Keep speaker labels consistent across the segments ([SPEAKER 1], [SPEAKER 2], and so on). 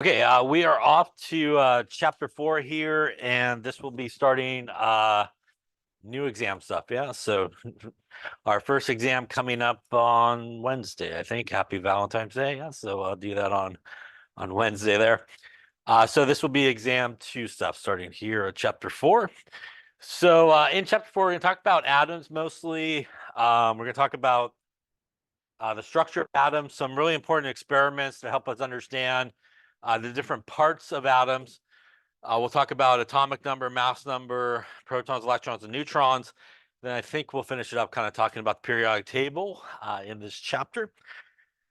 [SPEAKER 1] Okay, we are off to chapter 4 here, and this will be starting new exam stuff. Yeah, so our first exam coming up on Wednesday, I think. Happy Valentine's Day. Yeah, so I'll do that on Wednesday there. So this will be exam 2 stuff starting here at chapter 4. So in chapter 4, we're going to talk about atoms mostly. We're going to talk about the structure of atoms, some really important experiments to help us understand the different parts of atoms. We'll talk about atomic number, mass number, protons, electrons, and neutrons. Then I think we'll finish it up kind of talking about the periodic table in this chapter.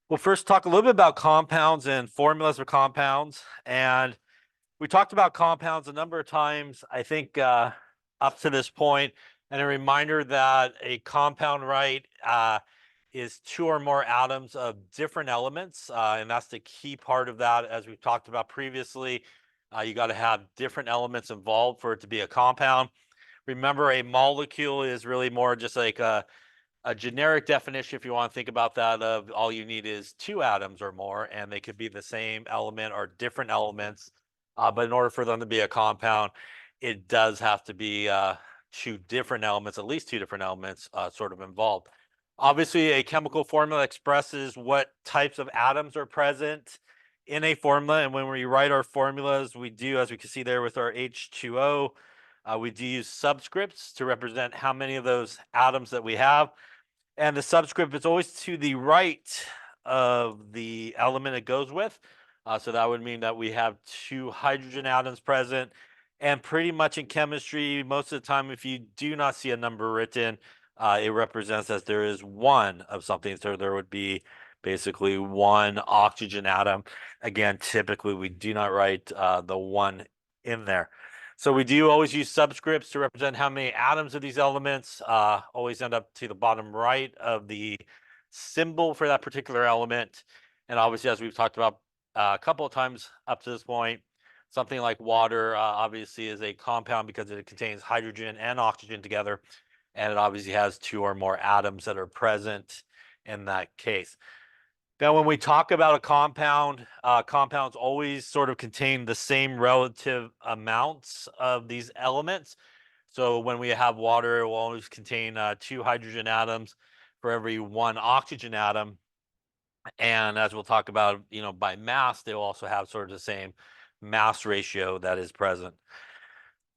[SPEAKER 1] We'll first talk a little bit about compounds and formulas for compounds. And we talked about compounds a number of times, I think, up to this point. And a reminder that a compound, right, is two or more atoms of different elements. And that's the key part of that, as we've talked about previously. You got to have different elements involved for it to be a compound. Remember, a molecule is really more just like a generic definition, if you want to think about that, of all you need is two atoms or more, and they could be the same element or different elements. But in order for them to be a compound, it does have to be two different elements, at least two different elements sort of involved. Obviously, a chemical formula expresses what types of atoms are present in a formula. And when we write our formulas, we do, as we can see there with our H2O, we do use subscripts to represent how many of those atoms that we have. And the subscript is always to the right of the element it goes with. So that would mean that we have two hydrogen atoms present. And pretty much in chemistry, most of the time, if you do not see a number written, it represents that there is one of something. So there would be basically one oxygen atom. Again, typically we do not write the one in there. So we do always use subscripts to represent how many atoms of these elements always end up to the bottom right of the symbol for that particular element. And obviously, as we've talked about a couple of times up to this point, something like water obviously is a compound because it contains hydrogen and oxygen together. And it obviously has two or more atoms that are present in that case. Now, when we talk about a compound, compounds always sort of contain the same relative amounts of these elements. So when we have water, it will always contain two hydrogen atoms for every one oxygen atom. And as we'll talk about, by mass, they will also have sort of the same mass ratio that is present.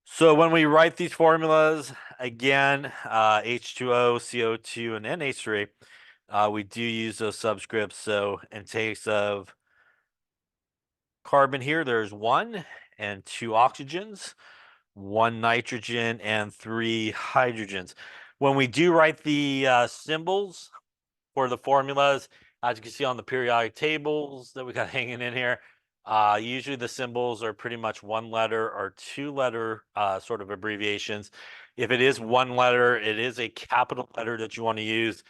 [SPEAKER 1] So when we write these formulas, again, H2O, CO2, and NH3, we do use those subscripts. So in case of carbon here, there's one and two oxygens, one nitrogen, and three hydrogens. When we do write the symbols for the formulas, as you can see on the periodic tables that we got hanging in here, usually the symbols are pretty much one letter or two letter sort of abbreviations. If it is one letter, it is a capital letter that you want to use.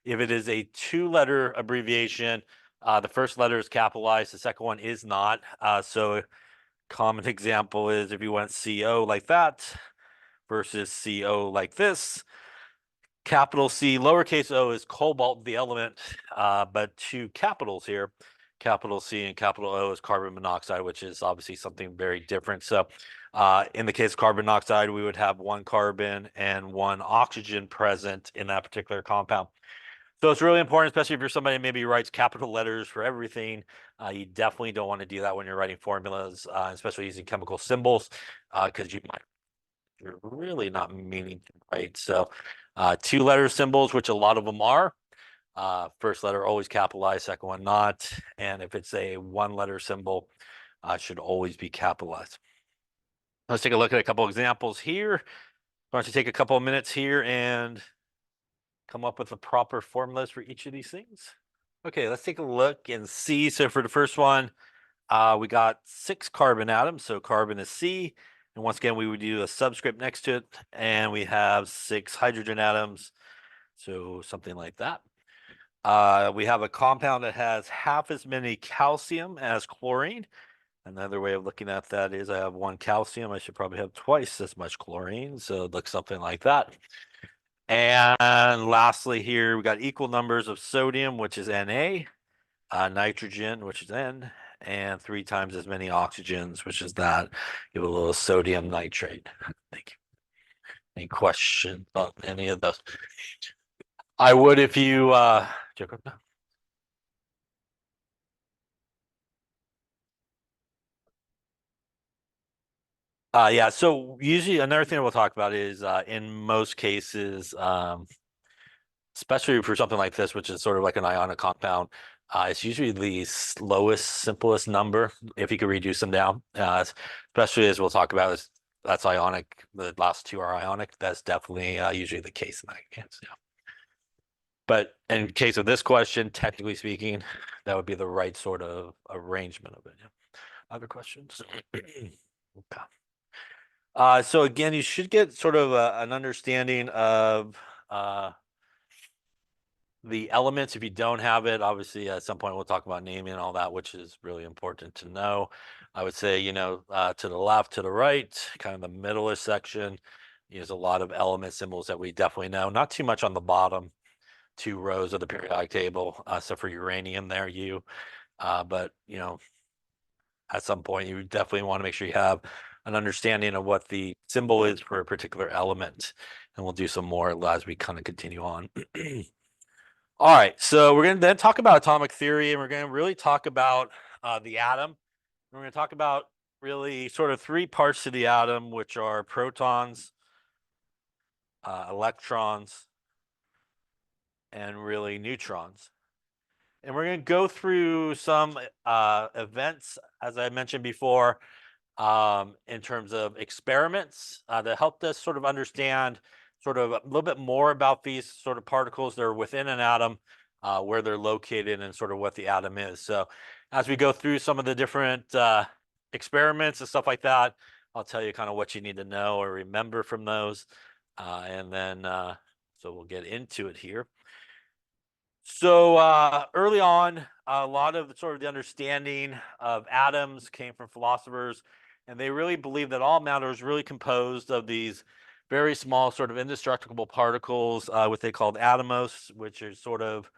[SPEAKER 1] If it is a two-letter abbreviation, the first letter is capitalized, the second one is not. So a common example is if you went CO like that versus CO like this. Capital C, lowercase o is cobalt, the element, but two capitals here, capital C and capital O is carbon monoxide, which is obviously something very different. So in the case of carbon monoxide, we would have one carbon and one oxygen present in that particular compound. So it's really important, especially if you're somebody who maybe writes capital letters for everything. You definitely don't want to do that when you're writing formulas, especially using chemical symbols, because you're really not meaning to write. So two-letter symbols, which a lot of them are. First letter always capitalized, second one not. And if it's a one-letter symbol, should always be capitalized. Let's take a look at a couple examples here. Why don't you take a couple of minutes here and come up with the proper formulas for each of these things? Okay, let's take a look and see. So for the first one, we got 6 carbon atoms. So carbon is C. And once again, we would do a subscript next to it. And we have 6 hydrogen atoms. So something like that. We have a compound that has half as many calcium as chlorine. Another way of looking at that is I have 1 calcium. I should probably have twice as much chlorine. So it looks something like that. And lastly here, we got equal numbers of sodium, which is Na, nitrogen, which is N, and 3 times as many oxygens, which is that. Give a little sodium nitrate. Thank you. Any questions on any of those? I would if you Jacob? Yeah, so usually another thing we'll talk about is in most cases, especially for something like this, which is sort of like an ionic compound, it's usually the slowest, simplest number if you could reduce them down. Especially as we'll talk about, is that's ionic. The last two are ionic. That's definitely usually the case in that case. Yeah. But in case of this question, technically speaking, that would be the right sort of arrangement of it. Yeah. Other questions? Okay. So again, you should get sort of an understanding of the elements. If you don't have it, obviously at some point we'll talk about naming and all that, which is really important to know. I would say, to the left, to the right, kind of the middle section, there's a lot of element symbols that we definitely know. Not too much on the bottom 2 rows of the periodic table, except for uranium there, but at some point you definitely want to make sure you have an understanding of what the symbol is for a particular element. And we'll do some more as we kind of continue on. All right, so we're going to then talk about atomic theory, and we're going to really talk about the atom. We're going to talk about really sort of 3 parts to the atom, which are protons, electrons, and really neutrons. And we're going to go through some events, as I mentioned before, in terms of experiments that helped us sort of understand sort of a little bit more about these sort of particles that are within an atom, where they're located, and sort of what the atom is. So as we go through some of the different experiments and stuff like that, I'll tell you kind of what you need to know or remember from those. And then, so we'll get into it here. So early on, a lot of sort of the understanding of atoms came from philosophers, and they really believed that all matter is really composed of these very small, sort of indestructible particles, what they called atomos, which is sort of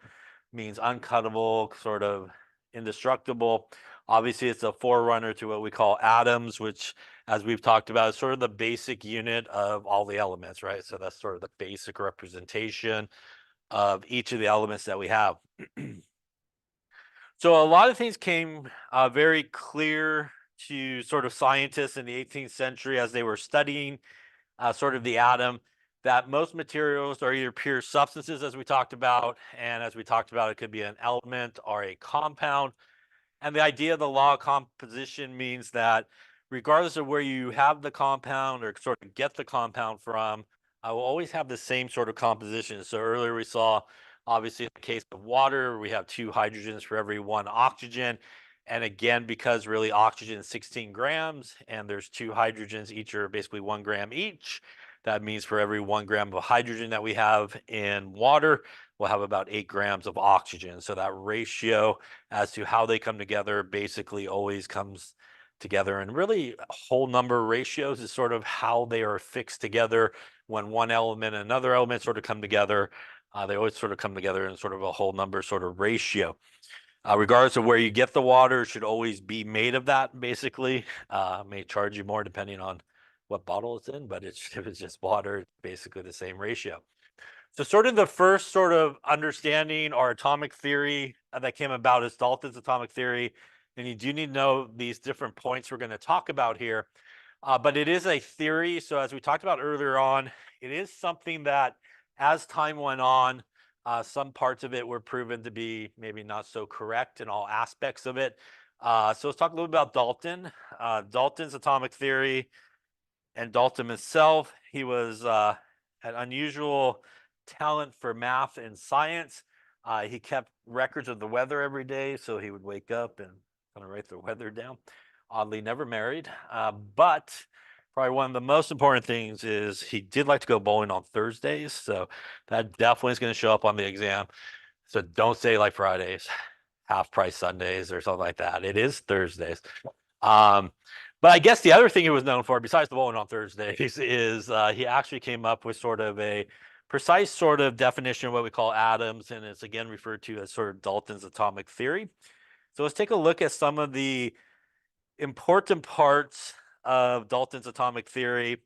[SPEAKER 1] means uncuttable, sort of indestructible. Obviously, it's a forerunner to what we call atoms, which, as we've talked about, is sort of the basic unit of all the elements, right? So that's sort of the basic representation of each of the elements that we have. So a lot of things came very clear to sort of scientists in the 18th century as they were studying sort of the atom, that most materials are either pure substances, as we talked about, and as we talked about, it could be an element or a compound. And the idea of the law of composition means that regardless of where you have the compound or sort of get the compound from, I will always have the same sort of composition. So earlier we saw, obviously, in the case of water, we have 2 hydrogens for every 1 oxygen. And again, because really oxygen is 16 grams and there's 2 hydrogens, each are basically 1 gram each. That means for every 1 gram of hydrogen that we have in water, we'll have about 8 grams of oxygen. So that ratio as to how they come together basically always comes together. And really, whole number ratios is sort of how they are fixed together when one element and another element sort of come together. They always sort of come together in sort of a whole number sort of ratio. Regardless of where you get the water, it should always be made of that, basically. May charge you more depending on what bottle it's in, but if it's just water, it's basically the same ratio. So sort of the first sort of understanding or atomic theory that came about is Dalton's atomic theory. And you do need to know these different points we're going to talk about here. But it is a theory. So as we talked about earlier on, it is something that as time went on, some parts of it were proven to be maybe not so correct in all aspects of it. So let's talk a little about Dalton. Dalton's atomic theory and Dalton himself, he was an unusual talent for math and science. He kept records of the weather every day, so he would wake up and kind of write the weather down. Oddly, never married, but probably one of the most important things is he did like to go bowling on Thursdays, so that definitely is going to show up on the exam. So don't say like Fridays, half price Sundays or something like that. It is Thursdays. Um, but I guess the other thing he was known for, besides the bowling on Thursdays, is he actually came up with sort of a precise sort of definition of what we call atoms, and it's again referred to as sort of Dalton's atomic theory. So let's take a look at some of the important parts of Dalton's atomic theory.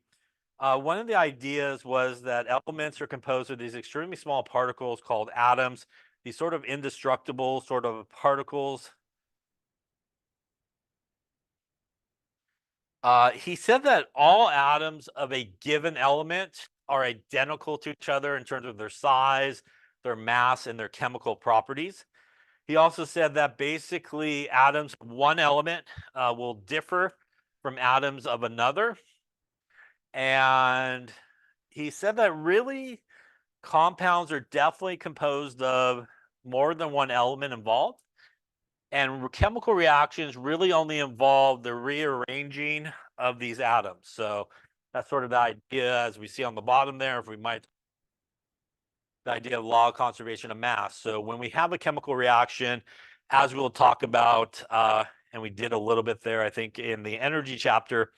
[SPEAKER 1] One of the ideas was that elements are composed of these extremely small particles called atoms, these sort of indestructible sort of particles. He said that all atoms of a given element are identical to each other in terms of their size, their mass, and their chemical properties. He also said that basically atoms of one element will differ from atoms of another. And he said that really compounds are definitely composed of more than one element involved. And chemical reactions really only involve the rearranging of these atoms. So that's sort of the idea, as we see on the bottom there, if we might, the idea of law of conservation of mass. So when we have a chemical reaction, as we'll talk about, and we did a little bit there, I think, in the energy chapter,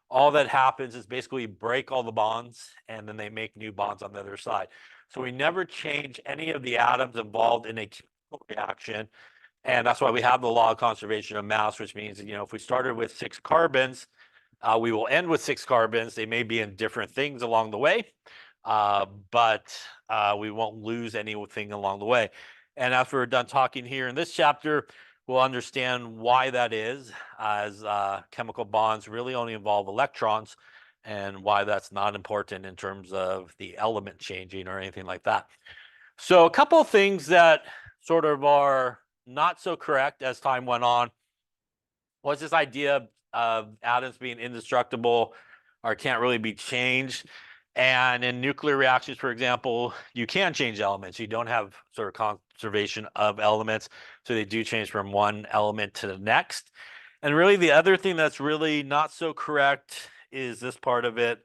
[SPEAKER 1] all that happens is basically break all the bonds and then they make new bonds on the other side. So we never change any of the atoms involved in a chemical reaction. And that's why we have the law of conservation of mass, which means, if we started with 6 carbons, we will end with 6 carbons. They may be in different things along the way, but we won't lose anything along the way. And after we're done talking here in this chapter, we'll understand why that is, as chemical bonds really only involve electrons, and why that's not important in terms of the element changing or anything like that. So a couple of things that sort of are not so correct as time went on was this idea of atoms being indestructible or can't really be changed. And in nuclear reactions, for example, you can change elements. You don't have sort of conservation of elements. So they do change from one element to the next. And really, the other thing that's really not so correct is this part of it,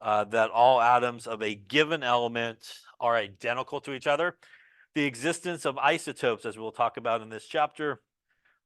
[SPEAKER 1] that all atoms of a given element are identical to each other. The existence of isotopes, as we'll talk about in this chapter,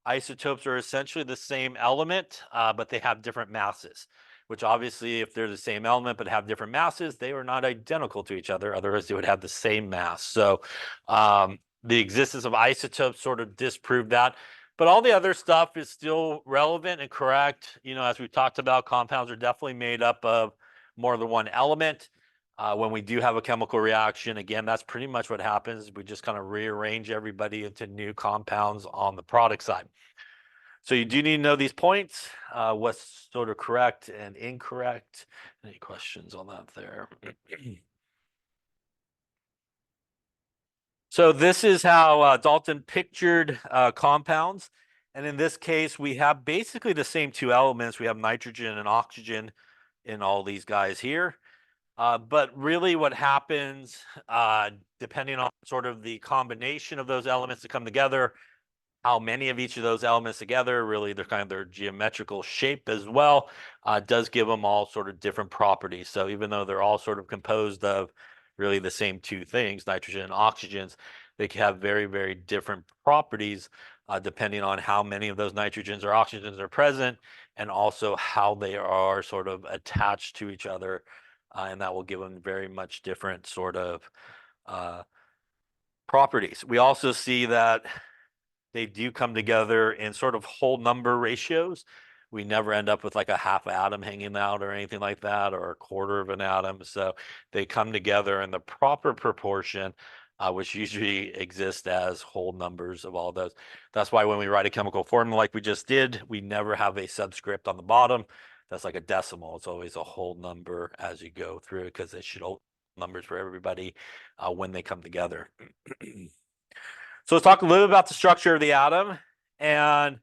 [SPEAKER 1] isotopes are essentially the same element, but they have different masses, which obviously, if they're the same element but have different masses, they are not identical to each other. Otherwise, they would have the same mass. So the existence of isotopes sort of disproved that. But all the other stuff is still relevant and correct. As we talked about, compounds are definitely made up of more than one element. When we do have a chemical reaction, again, that's pretty much what happens. We just kind of rearrange everybody into new compounds on the product side. So you do need to know these points, what's sort of correct and incorrect. Any questions on that there? So this is how Dalton pictured compounds. And in this case, we have basically the same 2 elements. We have nitrogen and oxygen in all these guys here. But really what happens, depending on sort of the combination of those elements that come together, how many of each of those elements together, really they're kind of their geometrical shape as well, does give them all sort of different properties. So even though they're all sort of composed of really the same 2 things, nitrogen and oxygens, they can have very, very different properties depending on how many of those nitrogens or oxygens are present, and also how they are sort of attached to each other. And that will give them very much different sort of properties. We also see that they do come together in sort of whole number ratios. We never end up with like a half atom hanging out or anything like that, or a quarter of an atom. So they come together in the proper proportion, which usually exists as whole numbers of all those. That's why when we write a chemical formula like we just did, we never have a subscript on the bottom. That's like a decimal. It's always a whole number as you go through, because it should hold numbers for everybody when they come together. So let's talk a little bit about the structure of the atom. And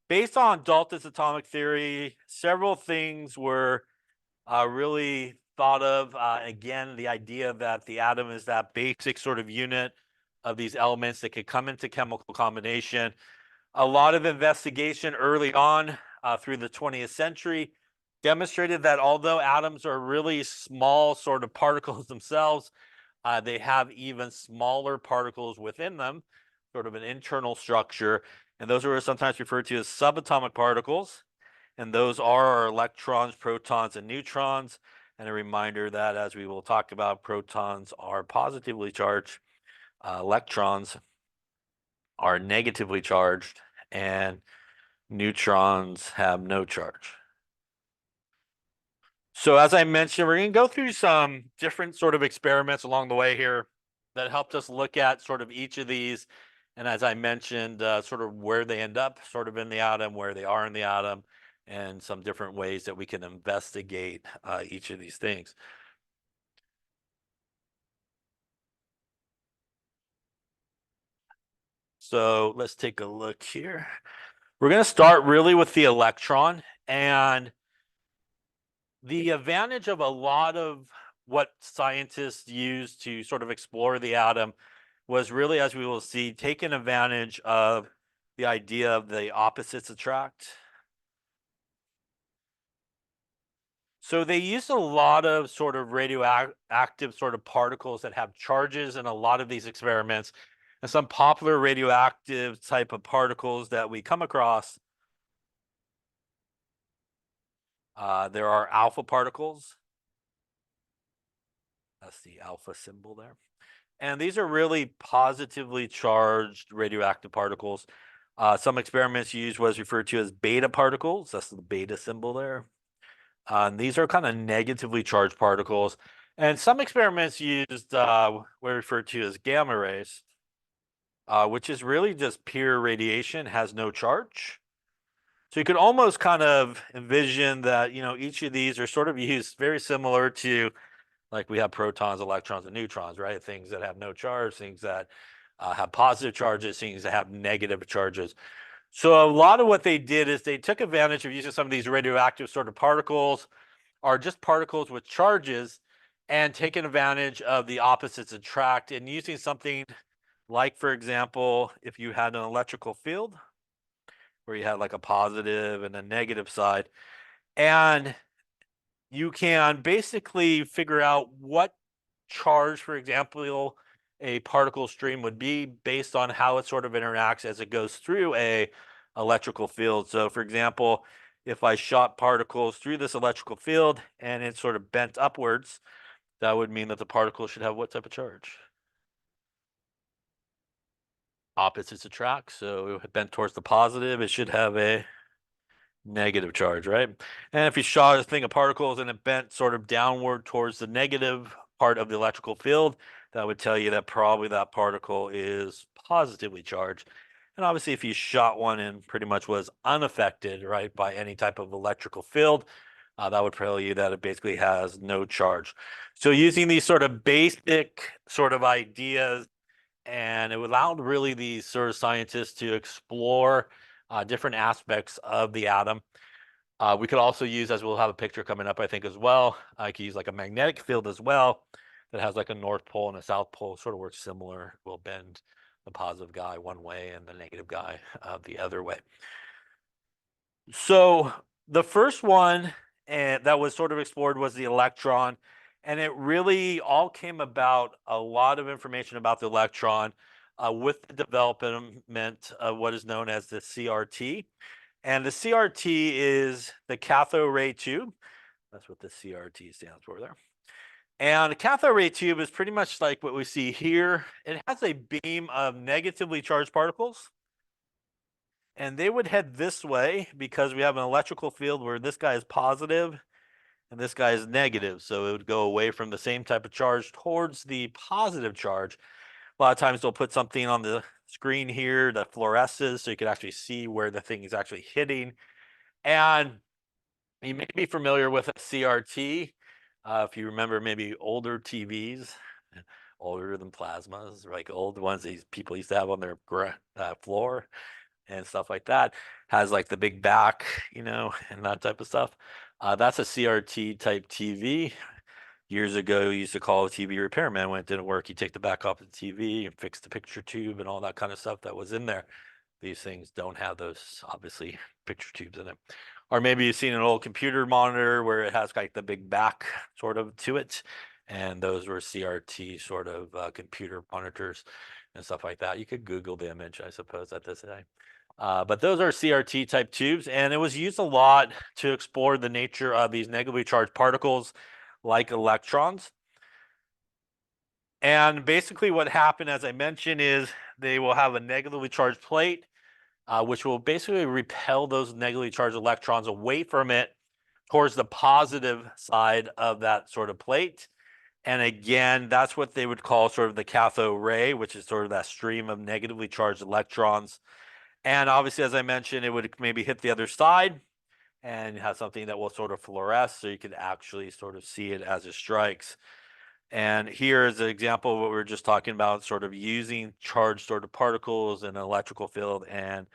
[SPEAKER 1] based on Dalton's atomic theory, several things were really thought of. Again, the idea that the atom is that basic sort of unit of these elements that could come into chemical combination. A lot of investigation early on through the 20th century demonstrated that although atoms are really small sort of particles themselves, they have even smaller particles within them, sort of an internal structure. And those are sometimes referred to as subatomic particles. And those are our electrons, protons, and neutrons. And a reminder that, as we will talk about, protons are positively charged, electrons are negatively charged, and neutrons have no charge. So as I mentioned, we're going to go through some different sort of experiments along the way here that helped us look at sort of each of these. And as I mentioned, sort of where they end up sort of in the atom, where they are in the atom, and some different ways that we can investigate each of these things. So let's take a look here. We're going to start really with the electron. And the advantage of a lot of what scientists use to sort of explore the atom was really, as we will see, taking advantage of the idea of the opposites attract. So they use a lot of sort of radioactive sort of particles that have charges in a lot of these experiments. And some popular radioactive type of particles that we come across, there are alpha particles. That's the alpha symbol there. And these are really positively charged radioactive particles. Some experiments used was referred to as beta particles. That's the beta symbol there. And these are kind of negatively charged particles. And some experiments used were referred to as gamma rays, which is really just pure radiation, has no charge. So you could almost kind of envision that, each of these are sort of used very similar to, like, we have protons, electrons, and neutrons, right? Things that have no charge, things that have positive charges, things that have negative charges. So a lot of what they did is they took advantage of using some of these radioactive sort of particles, or just particles with charges, and taking advantage of the opposites attract, and using something like, for example, if you had an electrical field where you had like a positive and a negative side, and you can basically figure out what charge, for example, a particle stream would be based on how it sort of interacts as it goes through a electrical field. So for example, if I shot particles through this electrical field and it sort of bent upwards, that would mean that the particle should have what type of charge? Opposites attract. So if it bent towards the positive, it should have a negative charge, right? And if you shot a thing of particles and it bent sort of downward towards the negative part of the electrical field, that would tell you that probably that particle is positively charged. And obviously, if you shot one and pretty much was unaffected, right, by any type of electrical field, that would tell you that it basically has no charge. So using these sort of basic sort of ideas, and it allowed really these sort of scientists to explore different aspects of the atom. We could also use, as we'll have a picture coming up, I think, as well. I could use like a magnetic field as well that has like a north pole and a south pole, sort of works similar. Will bend the positive guy one way and the negative guy the other way. So the first one that was sort of explored was the electron. And it really all came about a lot of information about the electron with the development of what is known as the CRT. And the CRT is the cathode ray tube. That's what the CRT stands for there. And a cathode ray tube is pretty much like what we see here. It has a beam of negatively charged particles, and they would head this way because we have an electrical field where this guy is positive and this guy is negative. So it would go away from the same type of charge towards the positive charge. A lot of times they'll put something on the screen here that fluoresces so you can actually see where the thing is actually hitting. And you may be familiar with a CRT. If you remember maybe older TVs, older than plasmas, like old ones these people used to have on their floor and stuff like that, has like the big back, and that type of stuff. That's a CRT type TV. Years ago, you used to call a TV repairman when it didn't work. You take the back off the TV and fix the picture tube and all that kind of stuff that was in there. These things don't have those, obviously, picture tubes in it. Or maybe you've seen an old computer monitor where it has like the big back sort of to it. And those were CRT sort of computer monitors and stuff like that. You could Google the image, I suppose, at this time. But those are CRT type tubes, and it was used a lot to explore the nature of these negatively charged particles like electrons. And basically what happened, as I mentioned, is they will have a negatively charged plate. which will basically repel those negatively charged electrons away from it towards the positive side of that sort of plate. And again, that's what they would call sort of the cathode ray, which is sort of that stream of negatively charged electrons. And obviously, as I mentioned, it would maybe hit the other side and have something that will sort of fluoresce, so you could actually sort of see it as it strikes. And here is an example of what we were just talking about, sort of using charged sort of particles in an electrical field and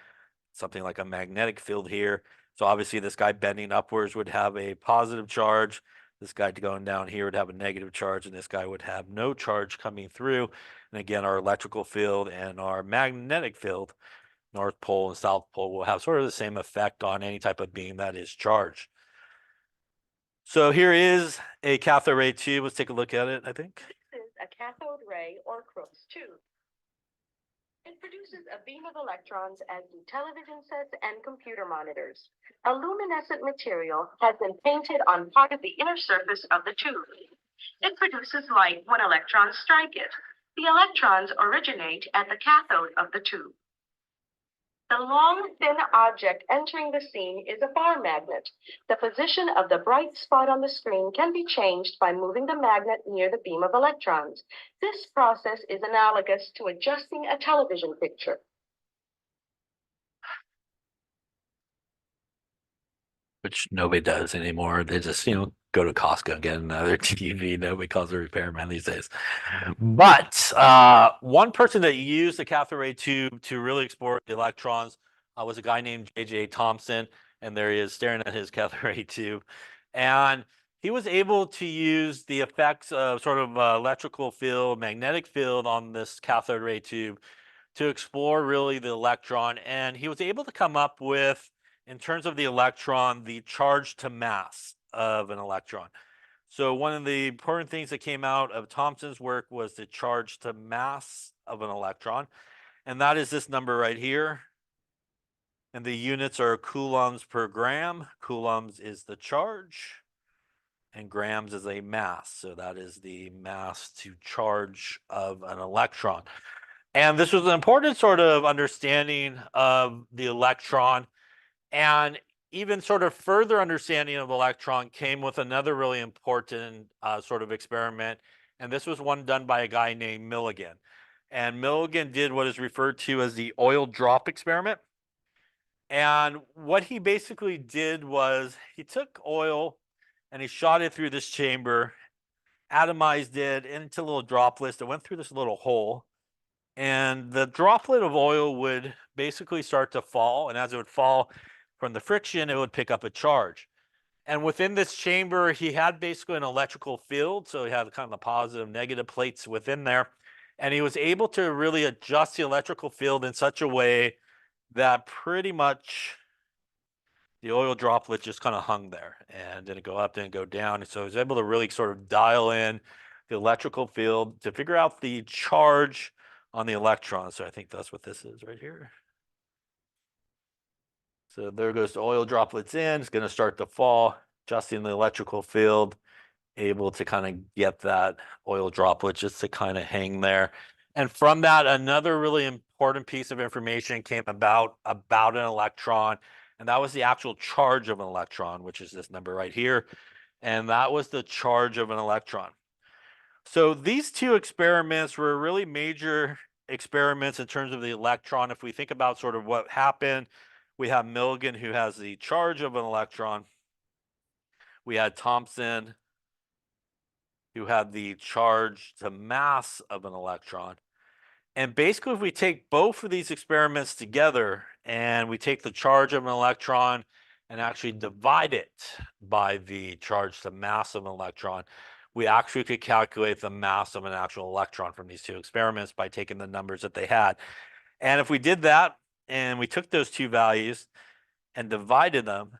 [SPEAKER 1] something like a magnetic field here. So obviously this guy bending upwards would have a positive charge. This guy going down here would have a negative charge, and this guy would have no charge coming through. And again, our electrical field and our magnetic field, North Pole and South Pole, will have sort of the same effect on any type of beam that is charged. So here is a cathode ray tube. Let's take a look at it, I think.
[SPEAKER 2] This is a cathode ray or Crookes tube. It produces a beam of electrons, as do television sets and computer monitors. A luminescent material has been painted on part of the inner surface of the tube. It produces light when electrons strike it. The electrons originate at the cathode of the tube. The long, thin object entering the scene is a bar magnet. The position of the bright spot on the screen can be changed by moving the magnet near the beam of electrons. This process is analogous to adjusting a television picture.
[SPEAKER 1] Which nobody does anymore. They just, go to Costco and get another TV. Nobody calls a repairman these days. But one person that used the cathode ray tube to really explore the electrons was a guy named J.J. Thomson. And there he is staring at his cathode ray tube. And he was able to use the effects of sort of electrical field, magnetic field on this cathode ray tube to explore really the electron. And he was able to come up with, in terms of the electron, the charge to mass of an electron. So one of the important things that came out of Thomson's work was the charge to mass of an electron. And that is this number right here. And the units are coulombs per gram. Coulombs is the charge, and grams is a mass. So that is the mass to charge of an electron. And this was an important sort of understanding of the electron. And even sort of further understanding of the electron came with another really important sort of experiment. And this was one done by a guy named Millikan. And Millikan did what is referred to as the oil drop experiment. And what he basically did was he took oil and he shot it through this chamber, atomized it into little droplets that went through this little hole. And the droplet of oil would basically start to fall. And as it would fall from the friction, it would pick up a charge. And within this chamber, he had basically an electrical field. So he had kind of the positive, negative plates within there. And he was able to really adjust the electrical field in such a way that pretty much the oil droplet just kind of hung there and didn't go up, didn't go down. And so he was able to really sort of dial in the electrical field to figure out the charge on the electron. So I think that's what this is right here. So there goes the oil droplets in. It's going to start to fall, adjusting the electrical field, able to kind of get that oil droplet just to kind of hang there. And from that, another really important piece of information came about an electron, and that was the actual charge of an electron, which is this number right here. And that was the charge of an electron. So these two experiments were really major experiments in terms of the electron. If we think about sort of what happened, we have Millikan, who has the charge of an electron. We had Thomson, who had the charge to mass of an electron. And basically, if we take both of these experiments together and we take the charge of an electron and actually divide it by the charge to mass of an electron, we actually could calculate the mass of an actual electron from these two experiments by taking the numbers that they had. And if we did that and we took those two values and divided them,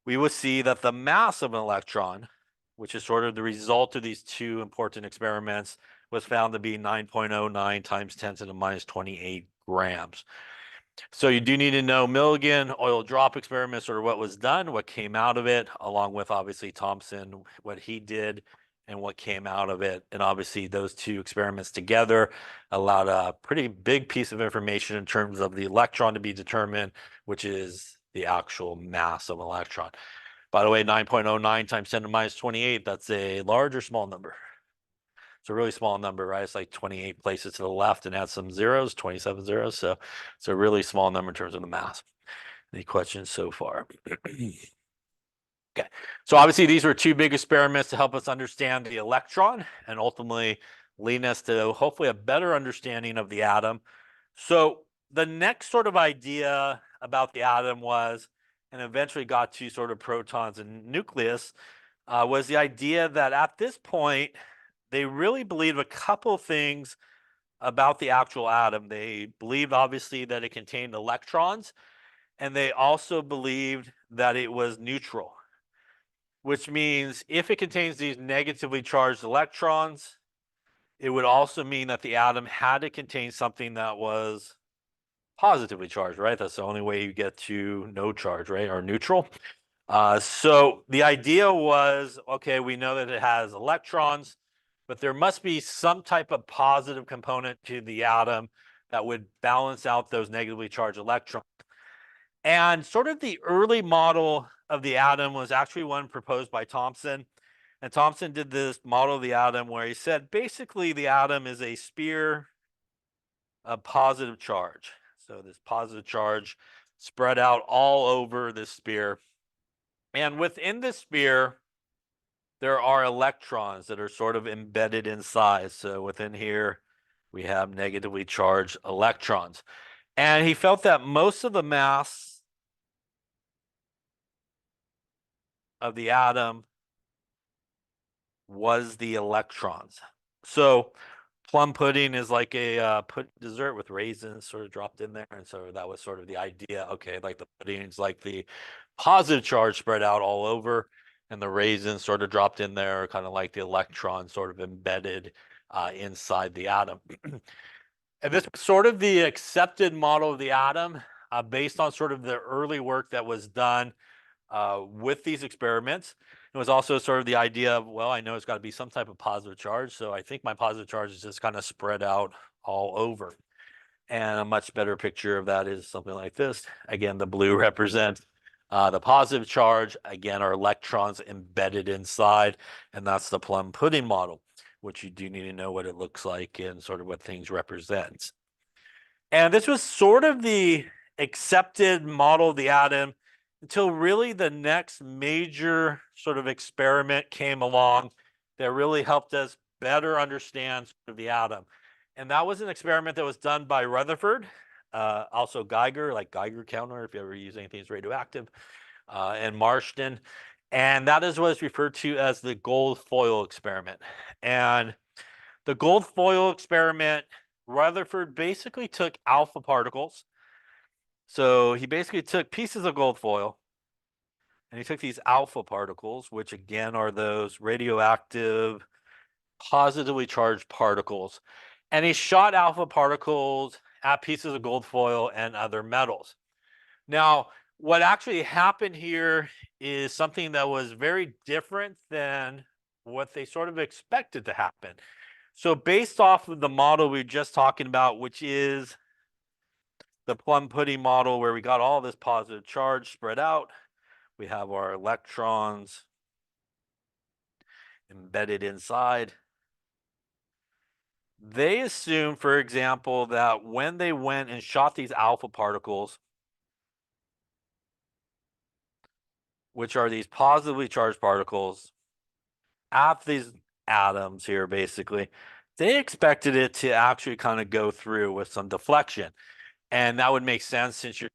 [SPEAKER 1] we would see that the mass of an electron, which is sort of the result of these two important experiments, was found to be 9.09 times 10 to the minus 28 grams. So you do need to know Millikan, oil drop experiments, or what was done, what came out of it, along with obviously Thomson, what he did and what came out of it. And obviously those two experiments together allowed a pretty big piece of information in terms of the electron to be determined, which is the actual mass of an electron. By the way, 9.09 times 10 to the minus 28, that's a large or small number? It's a really small number, right? It's like 28 places to the left and add some zeros, 27 zeros. So it's a really small number in terms of the mass. Any questions so far? Okay, so obviously these were two big experiments to help us understand the electron and ultimately lead us to hopefully a better understanding of the atom. So the next sort of idea about the atom was, and eventually got to sort of protons and nucleus, was the idea that at this point, they really believed a couple things about the actual atom. They believed obviously that it contained electrons, and they also believed that it was neutral, which means if it contains these negatively charged electrons, it would also mean that the atom had to contain something that was positively charged, right? That's the only way you get to no charge, right? Or neutral. So the idea was, okay, we know that it has electrons, but there must be some type of positive component to the atom that would balance out those negatively charged electrons. And sort of the early model of the atom was actually one proposed by Thomson. And Thomson did this model of the atom where he said basically the atom is a sphere of positive charge. So this positive charge spread out all over this sphere. And within this sphere, there are electrons that are sort of embedded inside. So within here, we have negatively charged electrons. And he felt that most of the mass of the atom was the electrons. So plum pudding is like a dessert with raisins sort of dropped in there. And so that was sort of the idea. Okay, like the pudding's like the positive charge spread out all over, and the raisins sort of dropped in there, kind of like the electron sort of embedded inside the atom. And this was sort of the accepted model of the atom based on sort of the early work that was done with these experiments. It was also sort of the idea of, well, I know it's got to be some type of positive charge, so I think my positive charge is just kind of spread out all over. And a much better picture of that is something like this. Again, the blue represents the positive charge. Again, our electrons embedded inside, and that's the plum pudding model, which you do need to know what it looks like and sort of what things represent. And this was sort of the accepted model of the atom until really the next major sort of experiment came along that really helped us better understand sort of the atom. And that was an experiment that was done by Rutherford, also Geiger, like Geiger counter, if you ever use anything that's radioactive, and Marsden. And that is what is referred to as the gold foil experiment. And the gold foil experiment, Rutherford basically took alpha particles. So he basically took pieces of gold foil and he took these alpha particles, which again are those radioactive, positively charged particles, and he shot alpha particles at pieces of gold foil and other metals. Now, what actually happened here is something that was very different than what they sort of expected to happen. So based off of the model we were just talking about, which is the plum pudding model where we got all this positive charge spread out, we have our electrons embedded inside. They assume, for example, that when they went and shot these alpha particles, which are these positively charged particles, at these atoms here, basically, they expected it to actually kind of go through with some deflection. And that would make sense since you're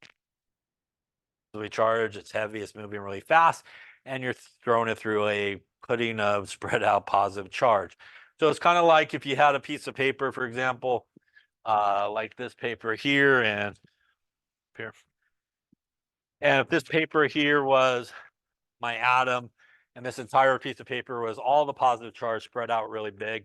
[SPEAKER 1] charged, it's heavy, it's moving really fast, and you're throwing it through a pudding of spread out positive charge. So it's kind of like if you had a piece of paper, for example, like this paper here and here. And if this paper here was my atom, and this entire piece of paper was all the positive charge spread out really big.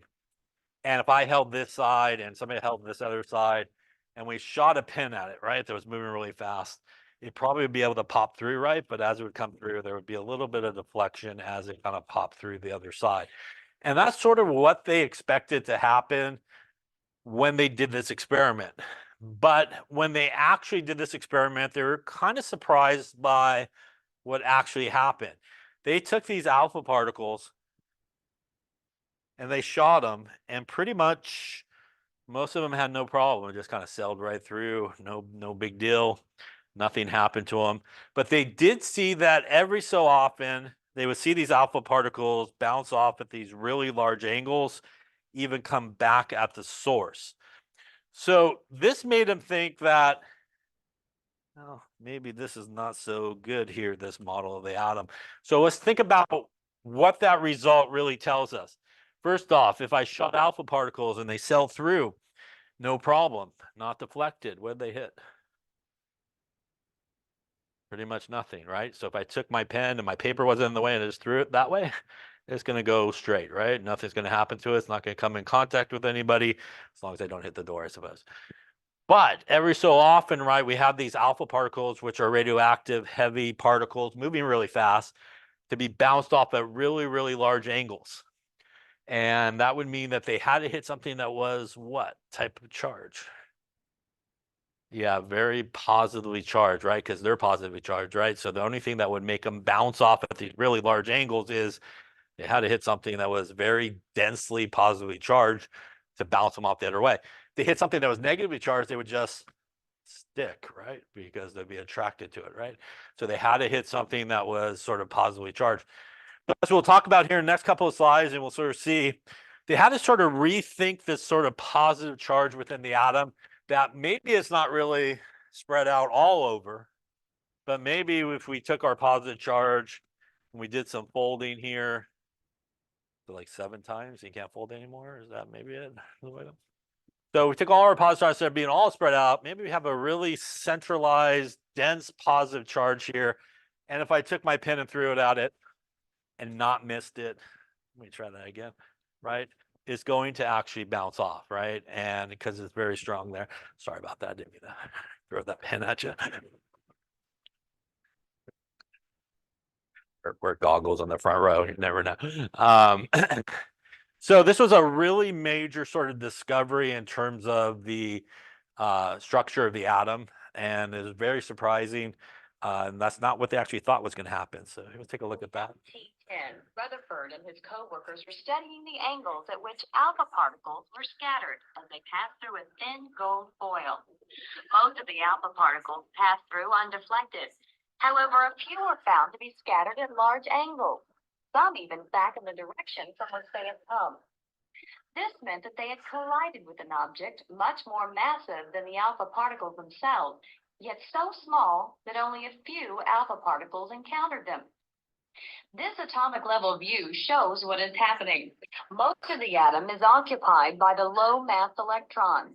[SPEAKER 1] And if I held this side and somebody held this other side, and we shot a pin at it, right, that was moving really fast, it probably would be able to pop through, right? But as it would come through, there would be a little bit of deflection as it kind of popped through the other side. And that's sort of what they expected to happen when they did this experiment. But when they actually did this experiment, they were kind of surprised by what actually happened. They took these alpha particles and they shot them, and pretty much most of them had no problem. It just kind of sailed right through. No big deal. Nothing happened to them. But they did see that every so often they would see these alpha particles bounce off at these really large angles, even come back at the source. So this made them think that, oh, maybe this is not so good here, this model of the atom. So let's think about what that result really tells us. First off, if I shot alpha particles and they sail through, no problem, not deflected. What'd they hit? Pretty much nothing, right? So if I took my pen and my paper wasn't in the way and I just threw it that way, it's going to go straight, right? Nothing's going to happen to it. It's not going to come in contact with anybody as long as I don't hit the door, I suppose. But every so often, right, we have these alpha particles, which are radioactive, heavy particles moving really fast to be bounced off at really, really large angles. And that would mean that they had to hit something that was what type of charge? Yeah, very positively charged, right? Because they're positively charged, right? So the only thing that would make them bounce off at these really large angles is they had to hit something that was very densely positively charged to bounce them off the other way. If they hit something that was negatively charged, they would just stick, right? Because they'd be attracted to it, right? So they had to hit something that was sort of positively charged. But as we'll talk about here in the next couple of slides, and we'll sort of see, they had to sort of rethink this sort of positive charge within the atom that maybe it's not really spread out all over, but maybe if we took our positive charge and we did some folding here, so like 7 times, you can't fold anymore. Is that maybe it? So we took all our positive charge instead of being all spread out. Maybe we have a really centralized, dense positive charge here. And if I took my pen and threw it at it and not missed it, let me try that again, right? It's going to actually bounce off, right? And because it's very strong there. Sorry about that. I didn't mean to throw that pen at you. Or wear goggles on the front row. You never know. So this was a really major sort of discovery in terms of the structure of the atom, and it was very surprising. And that's not what they actually thought was going to happen. So let's take a look at that.
[SPEAKER 2] T10, Rutherford and his co-workers were studying the angles at which alpha particles were scattered as they passed through a thin gold foil. Most of the alpha particles passed through undeflected. However, a few were found to be scattered at large angles, some even back in the direction from which they had come. This meant that they had collided with an object much more massive than the alpha particles themselves, yet so small that only a few alpha particles encountered them. This atomic level view shows what is happening. Most of the atom is occupied by the low mass electrons.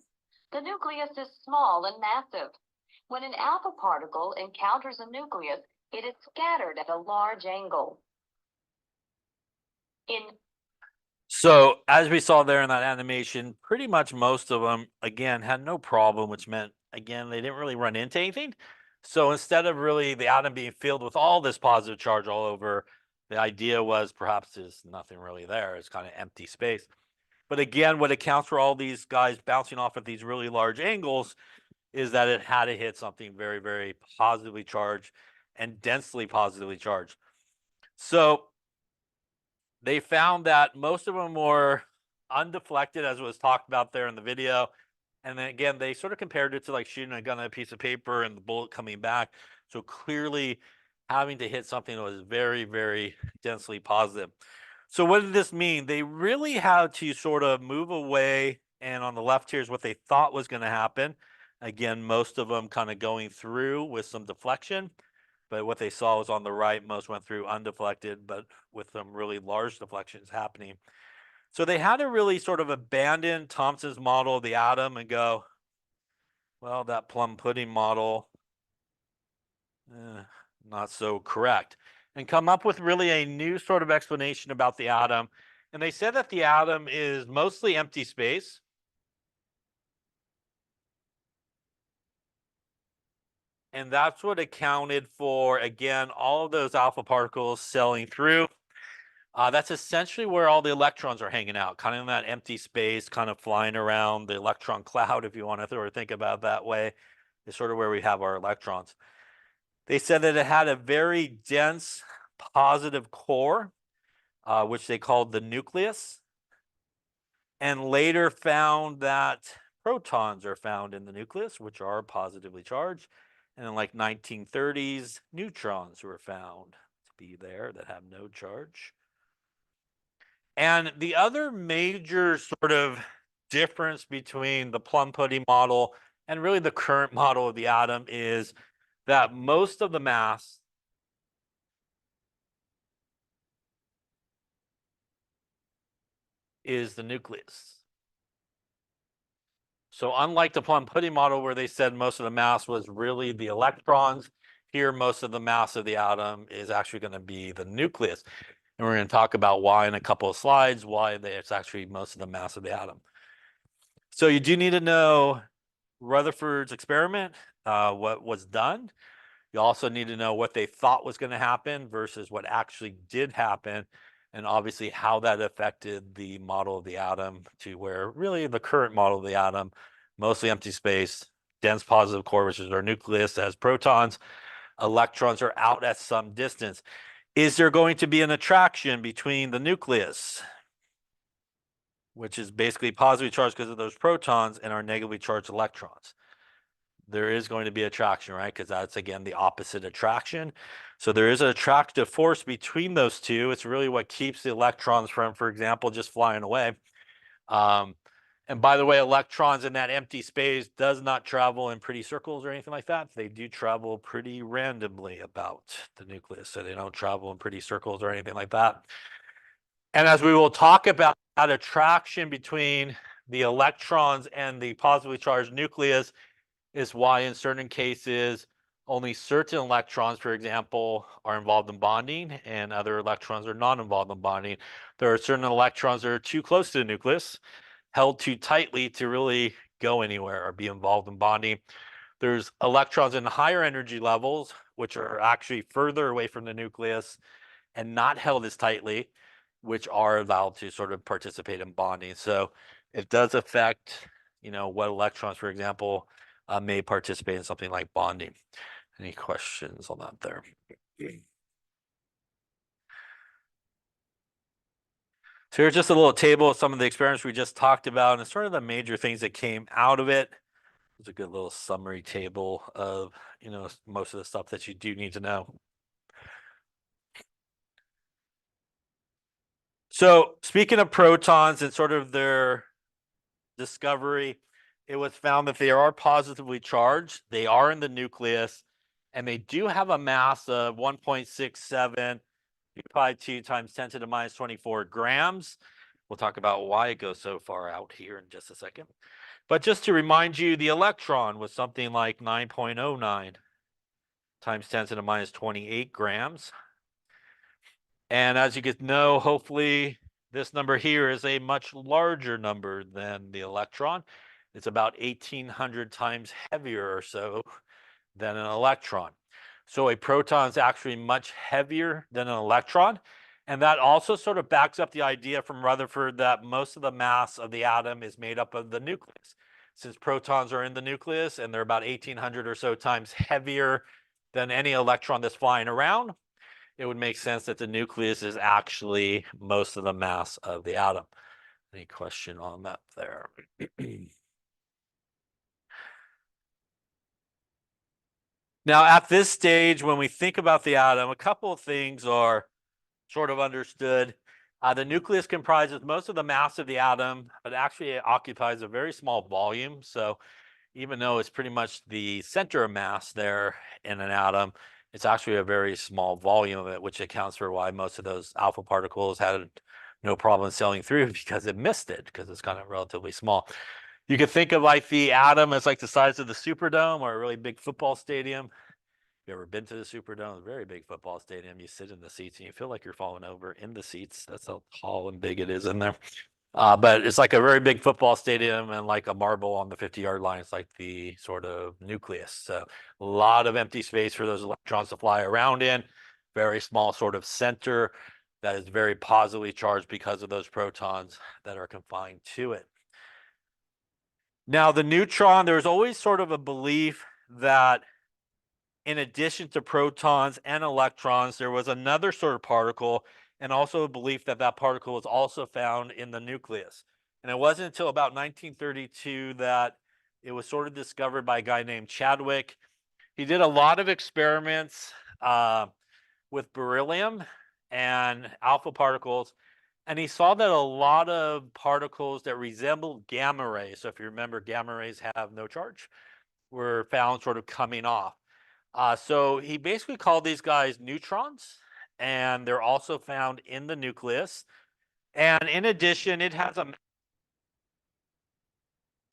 [SPEAKER 2] The nucleus is small and massive. When an alpha particle encounters a nucleus, it is scattered at a large angle.
[SPEAKER 1] So as we saw there in that animation, pretty much most of them, again, had no problem, which meant, again, they didn't really run into anything. So instead of really the atom being filled with all this positive charge all over, the idea was perhaps there's nothing really there. It's kind of empty space. But again, what accounts for all these guys bouncing off at these really large angles is that it had to hit something very, very positively charged and densely positively charged. So they found that most of them were undeflected, as was talked about there in the video. And then again, they sort of compared it to like shooting a gun at a piece of paper and the bullet coming back. So clearly having to hit something that was very, very densely positive. So what did this mean? They really had to sort of move away. And on the left here is what they thought was going to happen. Again, most of them kind of going through with some deflection. But what they saw was on the right, most went through undeflected, but with some really large deflections happening. So they had to really sort of abandon Thomson's model of the atom and go, well, that plum pudding model, not so correct, and come up with really a new sort of explanation about the atom. And they said that the atom is mostly empty space. And that's what accounted for, again, all of those alpha particles sailing through. That's essentially where all the electrons are hanging out, kind of in that empty space, kind of flying around the electron cloud, if you want to sort of think about it that way, is sort of where we have our electrons. They said that it had a very dense positive core, which they called the nucleus, and later found that protons are found in the nucleus, which are positively charged. And in like 1930s, neutrons were found to be there that have no charge. And the other major sort of difference between the Plum Pudding model and really the current model of the atom is that most of the mass is the nucleus. So unlike the Plum Pudding model where they said most of the mass was really the electrons, here most of the mass of the atom is actually going to be the nucleus. And we're going to talk about why in a couple of slides, why it's actually most of the mass of the atom. So you do need to know Rutherford's experiment, what was done. You also need to know what they thought was going to happen versus what actually did happen, and obviously how that affected the model of the atom to where really the current model of the atom, mostly empty space, dense positive core, which is our nucleus, that has protons, electrons are out at some distance. Is there going to be an attraction between the nucleus, which is basically positively charged because of those protons, and our negatively charged electrons? There is going to be attraction, right? Because that's, again, the opposite attraction. So there is an attractive force between those two. It's really what keeps the electrons from, for example, just flying away. And by the way, electrons in that empty space does not travel in pretty circles or anything like that. They do travel pretty randomly about the nucleus. So they don't travel in pretty circles or anything like that. And as we will talk about that attraction between the electrons and the positively charged nucleus is why in certain cases, only certain electrons, for example, are involved in bonding and other electrons are not involved in bonding. There are certain electrons that are too close to the nucleus, held too tightly to really go anywhere or be involved in bonding. There's electrons in higher energy levels, which are actually further away from the nucleus and not held as tightly, which are allowed to sort of participate in bonding. So it does affect, what electrons, for example, may participate in something like bonding. Any questions on that there? So here's just a little table of some of the experiments we just talked about and sort of the major things that came out of it. It's a good little summary table of, most of the stuff that you do need to know. So speaking of protons and sort of their discovery, it was found that they are positively charged. They are in the nucleus, and they do have a mass of 1.67 pi 2 times 10 to the minus 24 grams. We'll talk about why it goes so far out here in just a second. But just to remind you, the electron was something like 9.09 times 10 to the minus 28 grams. And as you can know, hopefully this number here is a much larger number than the electron. It's about 1,800 times heavier or so than an electron. So a proton is actually much heavier than an electron. And that also sort of backs up the idea from Rutherford that most of the mass of the atom is made up of the nucleus. Since protons are in the nucleus and they're about 1,800 or so times heavier than any electron that's flying around, it would make sense that the nucleus is actually most of the mass of the atom. Any question on that there? Now, at this stage, when we think about the atom, a couple of things are sort of understood. The nucleus comprises most of the mass of the atom, but actually it occupies a very small volume. So even though it's pretty much the center of mass there in an atom, it's actually a very small volume of it, which accounts for why most of those alpha particles had no problem sailing through because it missed it, because it's kind of relatively small. You could think of like the atom as like the size of the Superdome or a really big football stadium. You ever been to the Superdome? It's a very big football stadium. You sit in the seats and you feel like you're falling over in the seats. That's how tall and big it is in there. But it's like a very big football stadium, and like a marble on the 50-yard line. It's like the sort of nucleus. So a lot of empty space for those electrons to fly around in. Very small sort of center. that is very positively charged because of those protons that are confined to it. Now, the neutron, there's always sort of a belief that in addition to protons and electrons, there was another sort of particle, and also a belief that that particle was also found in the nucleus. And it wasn't until about 1932 that it was sort of discovered by a guy named Chadwick. He did a lot of experiments with beryllium and alpha particles, and he saw that a lot of particles that resembled gamma rays, so if you remember, gamma rays have no charge, were found sort of coming off. So he basically called these guys neutrons, and they're also found in the nucleus. And in addition, it has a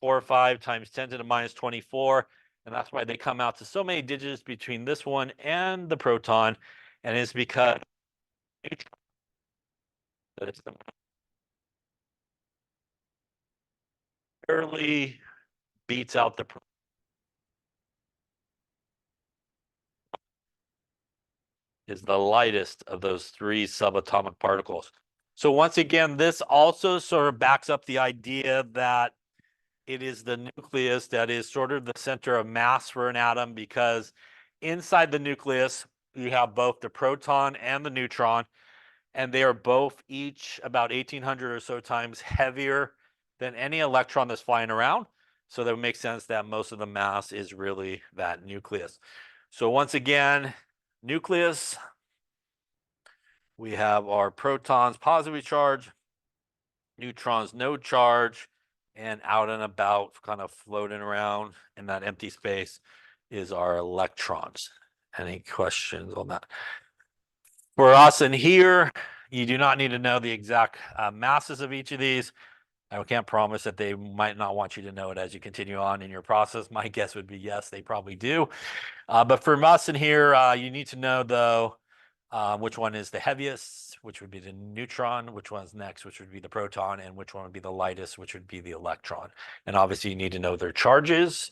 [SPEAKER 1] 4 or 5 times 10 to the minus 24, and that's why they come out to so many digits between this one and the proton, and it's because that it's barely beats out the is the lightest of those 3 subatomic particles. So once again, this also sort of backs up the idea that it is the nucleus that is sort of the center of mass for an atom, because inside the nucleus, you have both the proton and the neutron, and they are both each about 1,800 or so times heavier than any electron that's flying around. So that would make sense that most of the mass is really that nucleus. So once again, nucleus, we have our protons positively charged, neutrons no charge, and out and about, kind of floating around in that empty space, is our electrons. Any questions on that? For us in here, you do not need to know the exact masses of each of these. I can't promise that they might not want you to know it as you continue on in your process. My guess would be yes, they probably do. But for us in here, you need to know, though, which one is the heaviest, which would be the neutron, which one's next, which would be the proton, and which one would be the lightest, which would be the electron. And obviously, you need to know their charges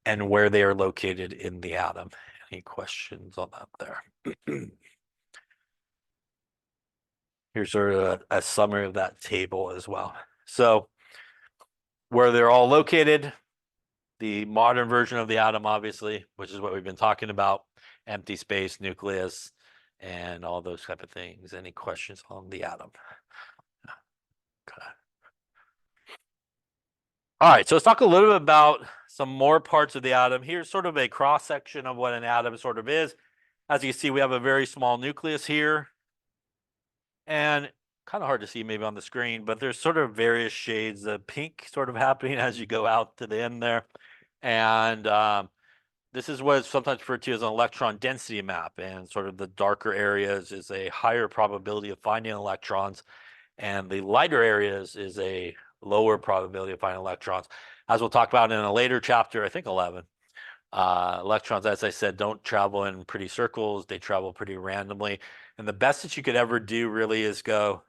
[SPEAKER 1] and where they are located in the atom. Any questions on that there? Here's sort of a summary of that table as well. So where they're all located, the modern version of the atom, obviously, which is what we've been talking about, empty space, nucleus, and all those type of things. Any questions on the atom? Okay. All right, so let's talk a little bit about some more parts of the atom. Here's sort of a cross section of what an atom sort of is. As you can see, we have a very small nucleus here, and kind of hard to see maybe on the screen, but there's sort of various shades of pink sort of happening as you go out to the end there. And this is what is sometimes referred to as an electron density map, and sort of the darker areas is a higher probability of finding electrons, and the lighter areas is a lower probability of finding electrons. As we'll talk about in a later chapter, I think 11, electrons, as I said, don't travel in pretty circles. They travel pretty randomly. And the best that you could ever do really is go,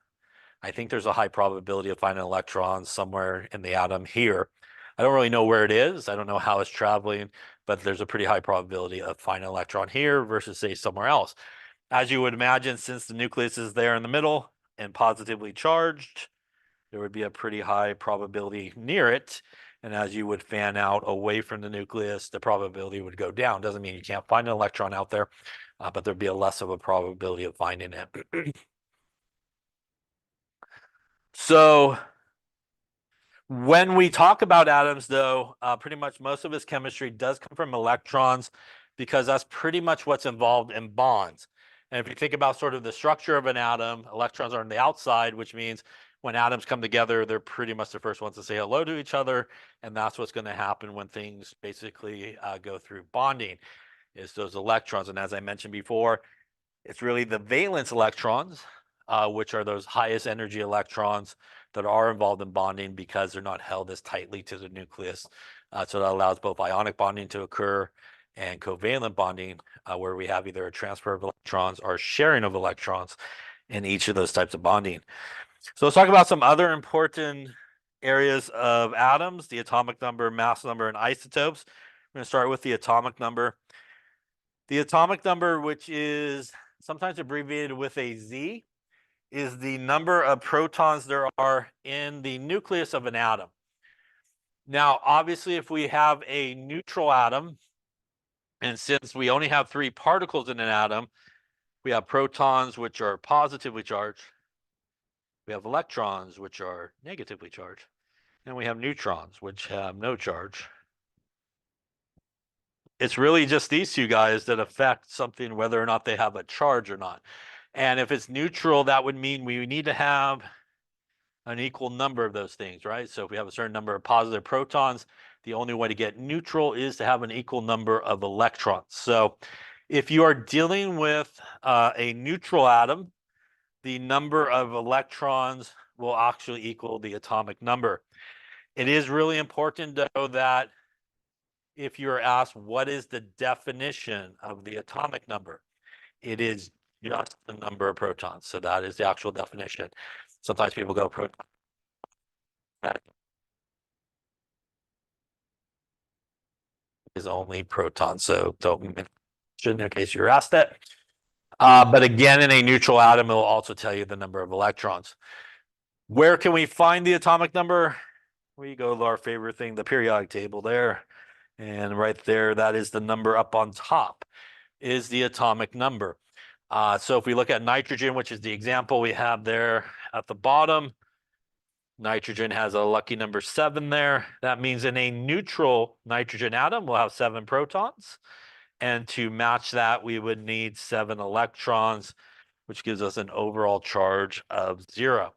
[SPEAKER 1] I think there's a high probability of finding electrons somewhere in the atom here. I don't really know where it is. I don't know how it's traveling, but there's a pretty high probability of finding an electron here versus, say, somewhere else. As you would imagine, since the nucleus is there in the middle and positively charged, there would be a pretty high probability near it. And as you would fan out away from the nucleus, the probability would go down. Doesn't mean you can't find an electron out there, but there'd be a less of a probability of finding it. So when we talk about atoms, though, pretty much most of its chemistry does come from electrons, because that's pretty much what's involved in bonds. And if you think about sort of the structure of an atom, electrons are on the outside, which means when atoms come together, they're pretty much the first ones to say hello to each other. And that's what's going to happen when things basically go through bonding, is those electrons. And as I mentioned before, it's really the valence electrons, which are those highest energy electrons that are involved in bonding, because they're not held as tightly to the nucleus. So that allows both ionic bonding to occur and covalent bonding, where we have either a transfer of electrons or sharing of electrons in each of those types of bonding. So let's talk about some other important areas of atoms: the atomic number, mass number, and isotopes. We're going to start with the atomic number. The atomic number, which is sometimes abbreviated with a Z, is the number of protons there are in the nucleus of an atom. Now, obviously, if we have a neutral atom, and since we only have 3 particles in an atom, we have protons, which are positively charged. We have electrons, which are negatively charged. And we have neutrons, which have no charge. It's really just these two guys that affect something, whether or not they have a charge or not. And if it's neutral, that would mean we need to have an equal number of those things, right? So if we have a certain number of positive protons, the only way to get neutral is to have an equal number of electrons. So if you are dealing with a neutral atom, the number of electrons will actually equal the atomic number. It is really important to know that if you're asked what is the definition of the atomic number, it is just the number of protons. So that is the actual definition. Sometimes people go proton is only protons. So don't mention in case you're asked that. But again, in a neutral atom, it will also tell you the number of electrons. Where can we find the atomic number? We go to our favorite thing, the periodic table there. And right there, that is the number up on top, is the atomic number. So if we look at nitrogen, which is the example we have there at the bottom, nitrogen has a lucky number 7 there. That means in a neutral nitrogen atom, we'll have 7 protons. And to match that, we would need 7 electrons, which gives us an overall charge of 0.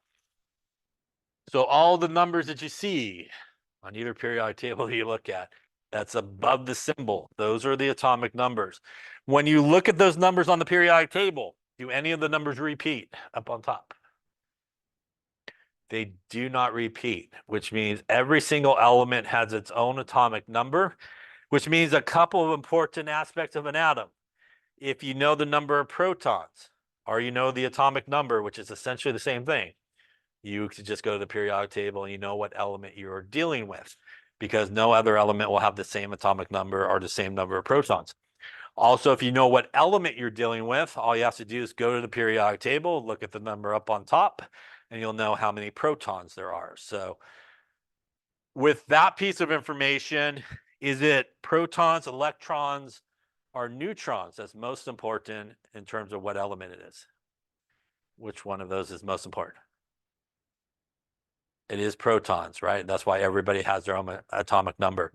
[SPEAKER 1] So all the numbers that you see on either periodic table you look at, that's above the symbol. Those are the atomic numbers. When you look at those numbers on the periodic table, do any of the numbers repeat up on top? They do not repeat, which means every single element has its own atomic number, which means a couple of important aspects of an atom. If you know the number of protons, or you know the atomic number, which is essentially the same thing, you could just go to the periodic table and you know what element you're dealing with, because no other element will have the same atomic number or the same number of protons. Also, if you know what element you're dealing with, all you have to do is go to the periodic table, look at the number up on top, and you'll know how many protons there are. So with that piece of information, is it protons, electrons, or neutrons that's most important in terms of what element it is? Which one of those is most important? It is protons, right? That's why everybody has their own atomic number.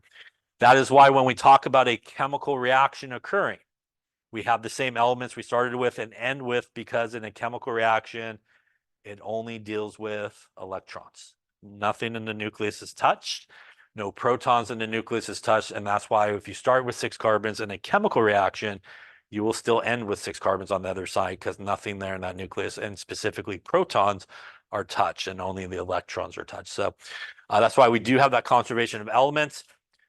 [SPEAKER 1] That is why when we talk about a chemical reaction occurring, we have the same elements we started with and end with, because in a chemical reaction, it only deals with electrons. Nothing in the nucleus is touched. No protons in the nucleus is touched. And that's why if you start with 6 carbons in a chemical reaction, you will still end with 6 carbons on the other side, because nothing there in that nucleus, and specifically protons, are touched, and only the electrons are touched. So that's why we do have that conservation of elements.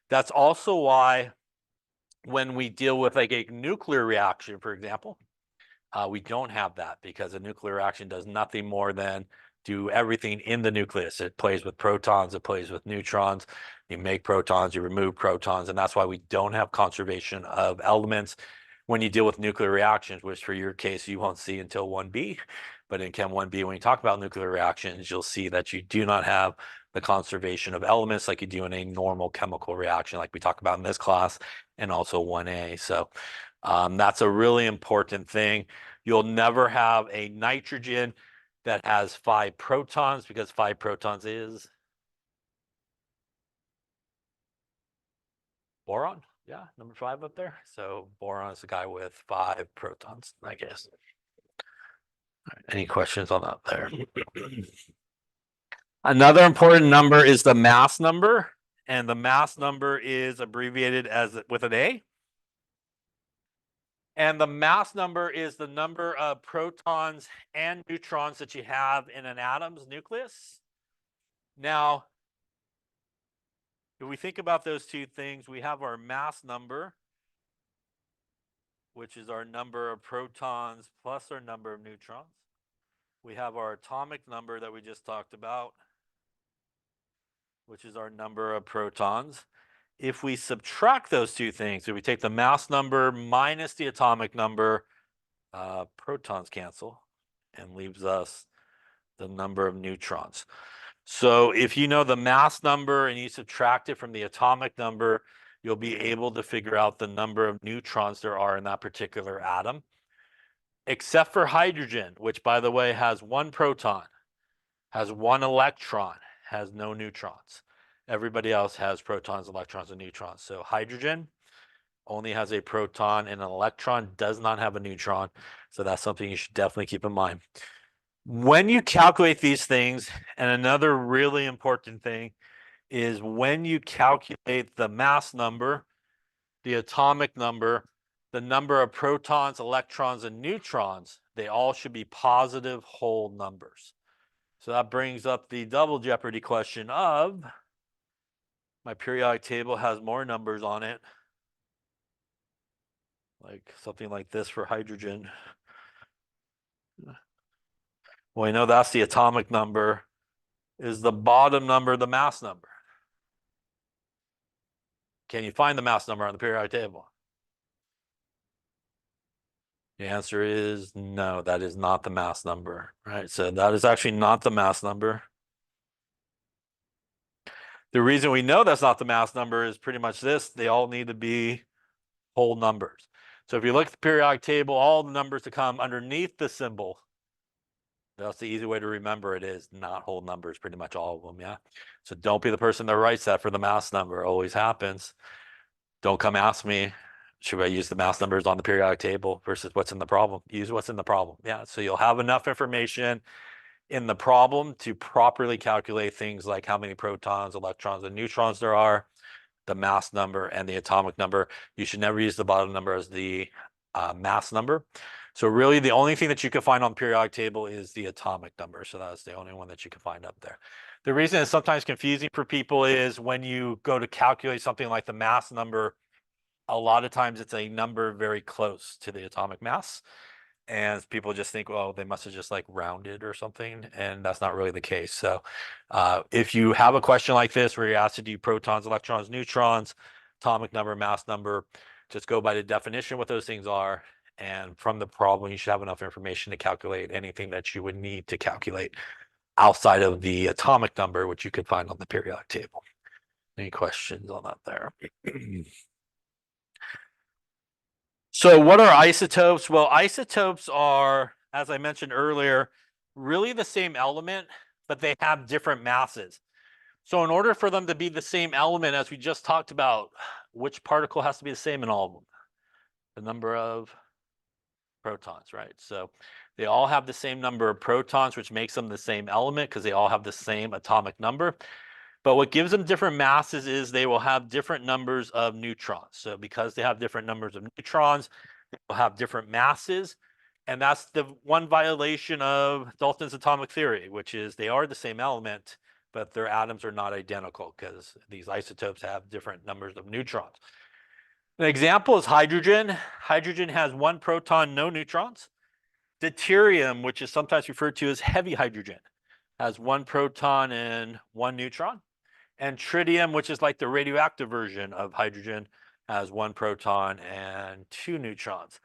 [SPEAKER 1] That's also why when we deal with like a nuclear reaction, for example, we don't have that, because a nuclear reaction does nothing more than do everything in the nucleus. It plays with protons, it plays with neutrons. You make protons, you remove protons, and that's why we don't have conservation of elements when you deal with nuclear reactions, which for your case, you won't see until 1B. But in Chem 1B, when you talk about nuclear reactions, you'll see that you do not have the conservation of elements like you do in a normal chemical reaction, like we talk about in this class, and also 1A. So that's a really important thing. You'll never have a nitrogen that has 5 protons, because 5 protons is boron. Yeah, number 5 up there. So boron is the guy with 5 protons, I guess. Any questions on that there? Another important number is the mass number, and the mass number is abbreviated as with an A. And the mass number is the number of protons and neutrons that you have in an atom's nucleus. Now, if we think about those two things, we have our mass number, which is our number of protons plus our number of neutrons. We have our atomic number that we just talked about, which is our number of protons. If we subtract those two things, if we take the mass number minus the atomic number, protons cancel and leaves us the number of neutrons. So if you know the mass number and you subtract it from the atomic number, you'll be able to figure out the number of neutrons there are in that particular atom. Except for hydrogen, which by the way has one proton, has one electron, has no neutrons. Everybody else has protons, electrons, and neutrons. So hydrogen only has a proton and an electron, does not have a neutron. So that's something you should definitely keep in mind. When you calculate these things, and another really important thing is when you calculate the mass number, the atomic number, the number of protons, electrons, and neutrons, they all should be positive whole numbers. So that brings up the double jeopardy question of, my periodic table has more numbers on it, like something like this for hydrogen. Well, we know that's the atomic number. Is the bottom number the mass number? Can you find the mass number on the periodic table? The answer is no, that is not the mass number, right? So that is actually not the mass number. The reason we know that's not the mass number is pretty much this. They all need to be whole numbers. So if you look at the periodic table, all the numbers that come underneath the symbol, that's the easy way to remember it, is not whole numbers, pretty much all of them, yeah? So don't be the person that writes that for the mass number. It always happens. Don't come ask me, should I use the mass numbers on the periodic table versus what's in the problem? Use what's in the problem, yeah? So you'll have enough information in the problem to properly calculate things like how many protons, electrons, and neutrons there are, the mass number, and the atomic number. You should never use the bottom number as the mass number. So really the only thing that you can find on the periodic table is the atomic number. So that's the only one that you can find up there. The reason it's sometimes confusing for people is when you go to calculate something like the mass number, a lot of times it's a number very close to the atomic mass. And people just think, well, they must have just like rounded or something. And that's not really the case. So if you have a question like this where you're asked to do protons, electrons, neutrons, atomic number, mass number, just go by the definition what those things are. And from the problem, you should have enough information to calculate anything that you would need to calculate outside of the atomic number, which you could find on the periodic table. Any questions on that there? So what are isotopes? Well, isotopes are, as I mentioned earlier, really the same element, but they have different masses. So in order for them to be the same element, as we just talked about, which particle has to be the same in all of them? The number of protons, right? So they all have the same number of protons, which makes them the same element because they all have the same atomic number. But what gives them different masses is they will have different numbers of neutrons. So because they have different numbers of neutrons, they will have different masses. And that's the one violation of Dalton's atomic theory, which is they are the same element, but their atoms are not identical because these isotopes have different numbers of neutrons. An example is hydrogen. Hydrogen has one proton, no neutrons. Deuterium, which is sometimes referred to as heavy hydrogen, has one proton and one neutron. And tritium, which is like the radioactive version of hydrogen, has one proton and two neutrons.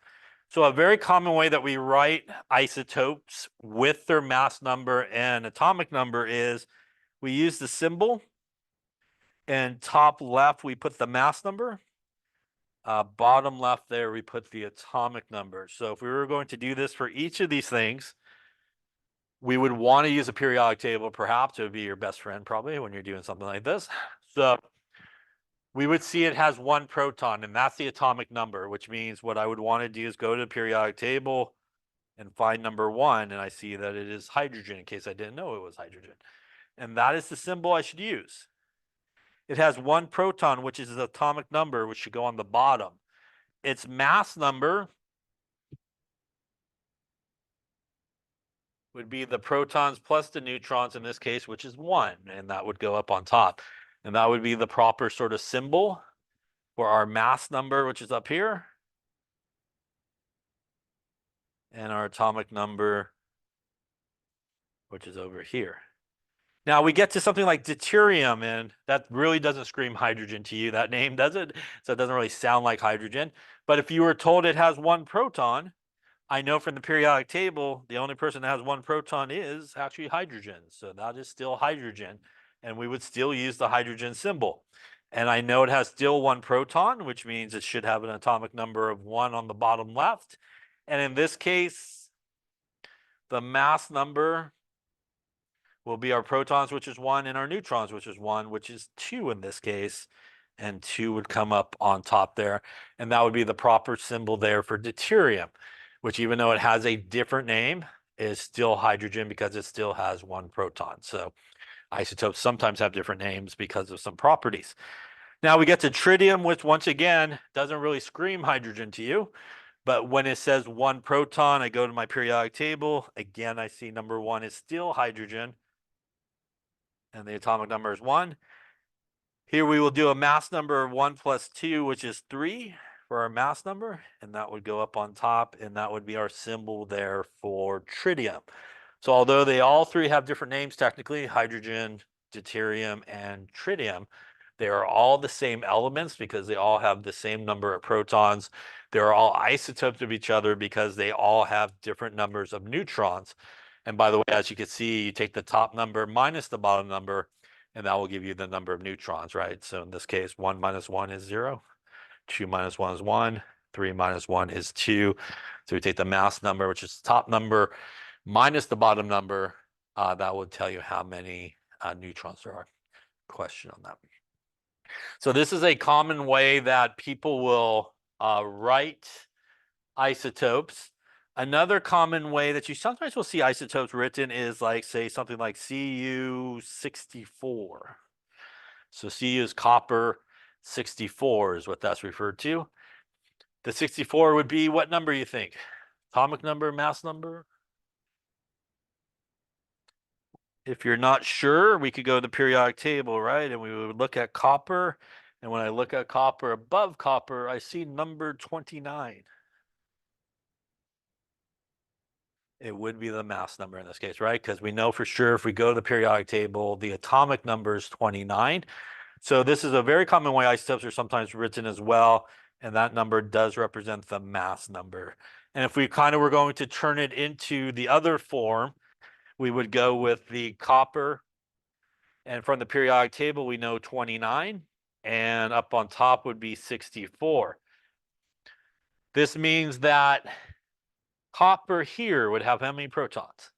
[SPEAKER 1] So a very common way that we write isotopes with their mass number and atomic number is we use the symbol, and top left we put the mass number, bottom left there we put the atomic number. So if we were going to do this for each of these things, we would want to use a periodic table. Perhaps it would be your best friend probably when you're doing something like this. So we would see it has one proton, and that's the atomic number, which means what I would want to do is go to the periodic table and find number one, and I see that it is hydrogen in case I didn't know it was hydrogen. And that is the symbol I should use. It has one proton, which is the atomic number, which should go on the bottom. Its mass number would be the protons plus the neutrons in this case, which is 1, and that would go up on top. And that would be the proper sort of symbol for our mass number, which is up here, and our atomic number, which is over here. Now we get to something like deuterium, and that really doesn't scream hydrogen to you, that name does it? So it doesn't really sound like hydrogen. But if you were told it has one proton, I know from the periodic table, the only person that has one proton is actually hydrogen. So that is still hydrogen. And we would still use the hydrogen symbol. And I know it has still one proton, which means it should have an atomic number of 1 on the bottom left. And in this case, the mass number will be our protons, which is 1, and our neutrons, which is 1, which is 2 in this case. And 2 would come up on top there. And that would be the proper symbol there for deuterium, which, even though it has a different name, is still hydrogen because it still has 1 proton. So isotopes sometimes have different names because of some properties. Now we get to tritium, which once again doesn't really scream hydrogen to you. But when it says 1 proton, I go to my periodic table. Again, I see number 1 is still hydrogen. And the atomic number is 1. Here we will do a mass number of 1 plus 2, which is 3 for our mass number. And that would go up on top. And that would be our symbol there for tritium. So although they all three have different names, technically, hydrogen, deuterium, and tritium, they are all the same elements because they all have the same number of protons. They're all isotopes of each other because they all have different numbers of neutrons. And by the way, as you can see, you take the top number minus the bottom number, and that will give you the number of neutrons, right? So in this case, 1 minus 1 is 0. 2 minus 1 is 1. 3 minus 1 is 2. So we take the mass number, which is the top number, minus the bottom number. That would tell you how many neutrons there are. Question on that. So this is a common way that people will write isotopes. Another common way that you sometimes will see isotopes written is like, say, something like Cu64. So Cu is copper, 64 is what that's referred to. The 64 would be what number you think? Atomic number, mass number? If you're not sure, we could go to the periodic table, right? And we would look at copper. And when I look at copper above copper, I see number 29. It would be the mass number in this case, right? Because we know for sure if we go to the periodic table, the atomic number is 29. So this is a very common way isotopes are sometimes written as well. And that number does represent the mass number. And if we kind of were going to turn it into the other form, we would go with the copper. And from the periodic table, we know 29. And up on top would be 64. This means that copper here would have how many protons?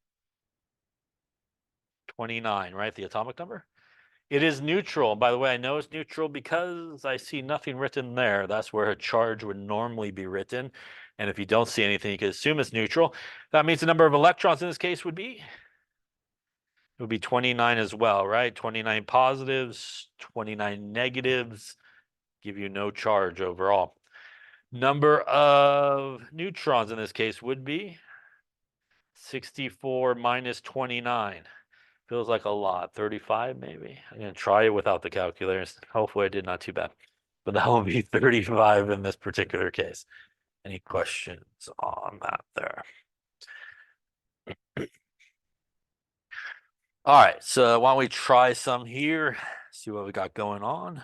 [SPEAKER 1] 29, right? The atomic number. It is neutral. By the way, I know it's neutral because I see nothing written there. That's where a charge would normally be written. And if you don't see anything, you can assume it's neutral. That means the number of electrons in this case would be? It would be 29 as well, right? 29 positives, 29 negatives, give you no charge overall. Number of neutrons in this case would be 64 minus 29. Feels like a lot. 35 maybe. I'm going to try it without the calculators. Hopefully I did not too bad. But that will be 35 in this particular case. Any questions on that there? All right, so why don't we try some here, see what we got going on.